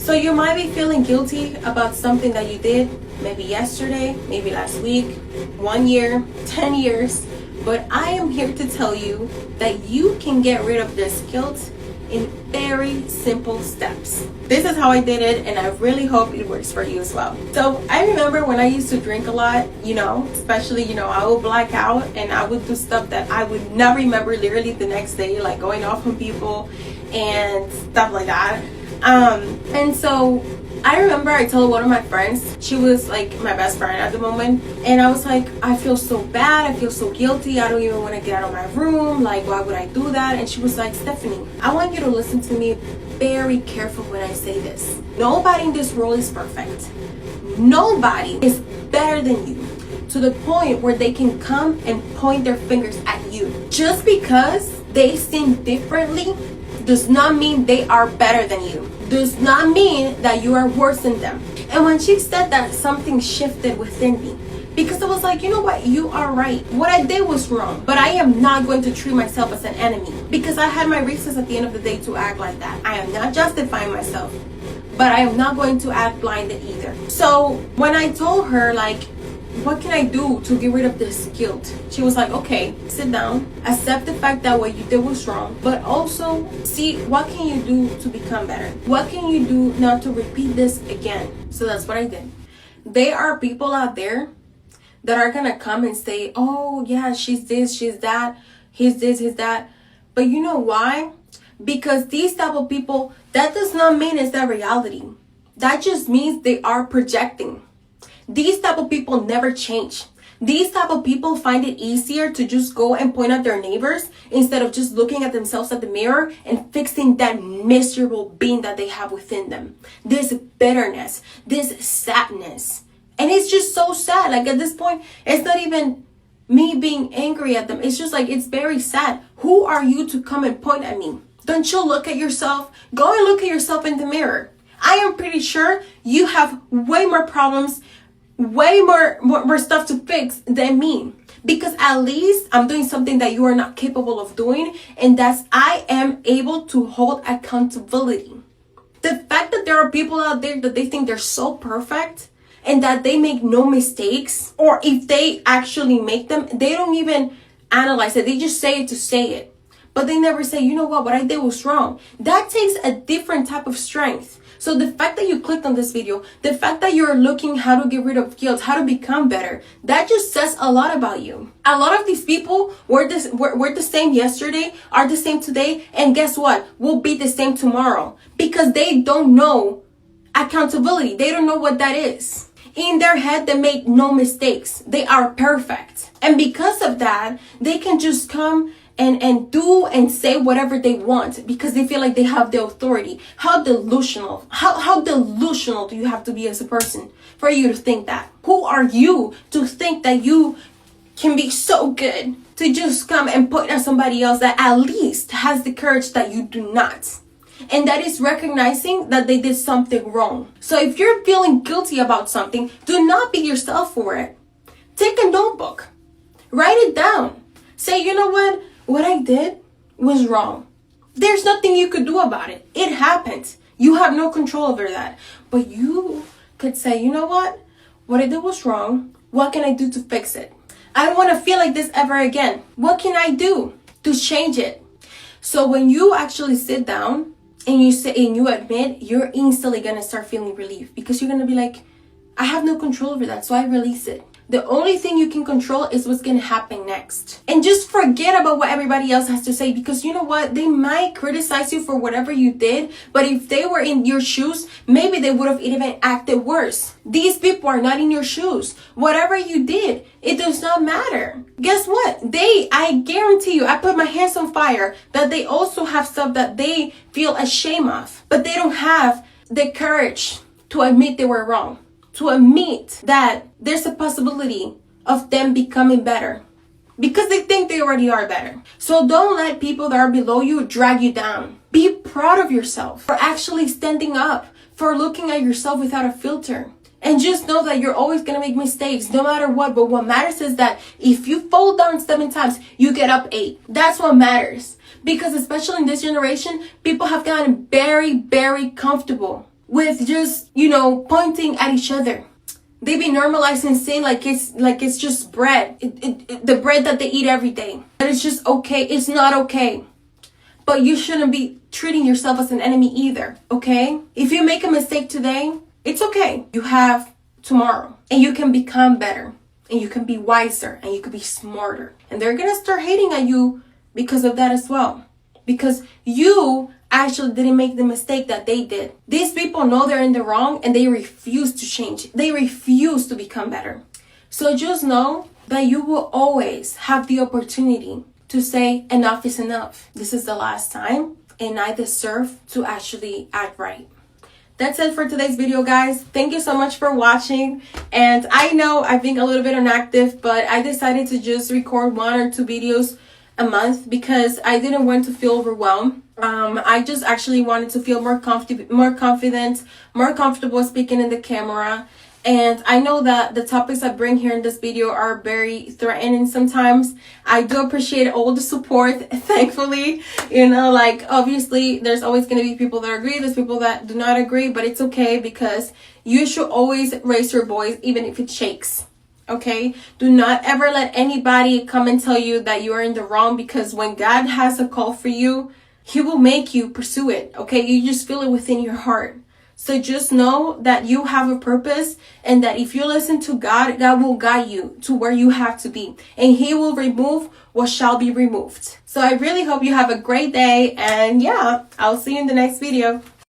So you might be feeling guilty about something that you did, maybe yesterday, maybe last week, 1 year, 10 years. But I am here to tell you that you can get rid of this guilt in very simple steps. This is how I did it, and I really hope it works for you as well. So I remember when I used to drink a lot, especially, I would black out and I would do stuff that I would not remember literally the next day, like going off on people and stuff like that. And so I remember I told one of my friends, she was like my best friend at the moment, and I was like, I feel so bad, I feel so guilty, I don't even want to get out of my room, like why would I do that? And she was like, Stephanie, I want you to listen to me very careful when I say this. Nobody in this world is perfect. Nobody is better than you, to the point where they can come and point their fingers at you. Just because they think differently does not mean they are better than you. Does not mean that you are worse than them. And when she said that, something shifted within me, because I was like, you know what, you are right. What I did was wrong, but I am not going to treat myself as an enemy, because I had my reasons at the end of the day to act like that. I am not justifying myself, but I am not going to act blinded either. So when I told her, like, what can I do to get rid of this guilt? She was like, okay, sit down, accept the fact that what you did was wrong, but also see what can you do to become better? What can you do not to repeat this again? So that's what I did. There are people out there that are gonna come and say, oh yeah, she's this, she's that, he's this, he's that. But you know why? Because these type of people, that does not mean it's their reality. That just means they are projecting. These type of people never change. These type of people find it easier to just go and point at their neighbors instead of just looking at themselves at the mirror and fixing that miserable being that they have within them. This bitterness, this sadness. And it's just so sad. Like at this point, it's not even me being angry at them. It's just like, it's very sad. Who are you to come and point at me? Don't you look at yourself? Go and look at yourself in the mirror. I am pretty sure you have way more problems, way more stuff to fix than me, because at least I'm doing something that you are not capable of doing, and that's I am able to hold accountability. The fact that there are people out there that they think they're so perfect and that they make no mistakes, or if they actually make them, they don't even analyze it. They just say it to say it, but they never say, you know what I did was wrong. That takes a different type of strength. So the fact that you clicked on this video, the fact that you're looking how to get rid of guilt, how to become better, that just says a lot about you. A lot of these people were the same yesterday, are the same today, and guess what? Will be the same tomorrow, because they don't know accountability. They don't know what that is. In their head, they make no mistakes. They are perfect. And because of that, they can just come and do and say whatever they want because they feel like they have the authority. How delusional. How delusional do you have to be as a person for you to think that? Who are you to think that you can be so good to just come and point at somebody else that at least has the courage that you do not? And that is recognizing that they did something wrong. So if you're feeling guilty about something, do not beat yourself for it. Take a notebook. Write it down. Say, you know what? What I did was wrong. There's nothing you could do about it. It happened. You have no control over that. But you could say, you know what? What I did was wrong. What can I do to fix it? I don't want to feel like this ever again. What can I do to change it? So when you actually sit down and you say and you admit, you're instantly going to start feeling relief, because you're going to be like, I have no control over that, so I release it. The only thing you can control is what's going to happen next. And just forget about what everybody else has to say, because you know what? They might criticize you for whatever you did, but if they were in your shoes, maybe they would have even acted worse. These people are not in your shoes. Whatever you did, it does not matter. Guess what? I guarantee you, I put my hands on fire, that they also have stuff that they feel ashamed of, but they don't have the courage to admit they were wrong. To admit that there's a possibility of them becoming better, because they think they already are better. So don't let people that are below you drag you down. Be proud of yourself for actually standing up, for looking at yourself without a filter. And just know that you're always going to make mistakes no matter what. But what matters is that if you fall down 7 times, you get up 8. That's what matters. Because especially in this generation, people have gotten very, very comfortable. with just, pointing at each other. They be normalizing sin like it's just bread. The bread that they eat every day. That it's just okay. It's not okay. But you shouldn't be treating yourself as an enemy either, okay? If you make a mistake today, it's okay. You have tomorrow. And you can become better. And you can be wiser. And you can be smarter. And they're going to start hating on you because of that as well. Because you actually didn't make the mistake that they did. These people know they're in the wrong and they refuse to change. They refuse to become better. So just know that you will always have the opportunity to say enough is enough. This is the last time and I deserve to actually act right. That's it for today's video, guys. Thank you so much for watching. And I know I've been a little bit inactive, but I decided to just record 1 or 2 videos a month because I didn't want to feel overwhelmed. I just actually wanted to feel more confident, more comfortable speaking in the camera. And I know that the topics I bring here in this video are very threatening sometimes. I do appreciate all the support, thankfully. Obviously, there's always going to be people that agree, there's people that do not agree, but it's okay because you should always raise your voice, even if it shakes. Okay? Do not ever let anybody come and tell you that you are in the wrong, because when God has a call for you, He will make you pursue it. Okay? You just feel it within your heart. So just know that you have a purpose, and that if you listen to God, God will guide you to where you have to be. And He will remove what shall be removed. So I really hope you have a great day. And yeah, I'll see you in the next video.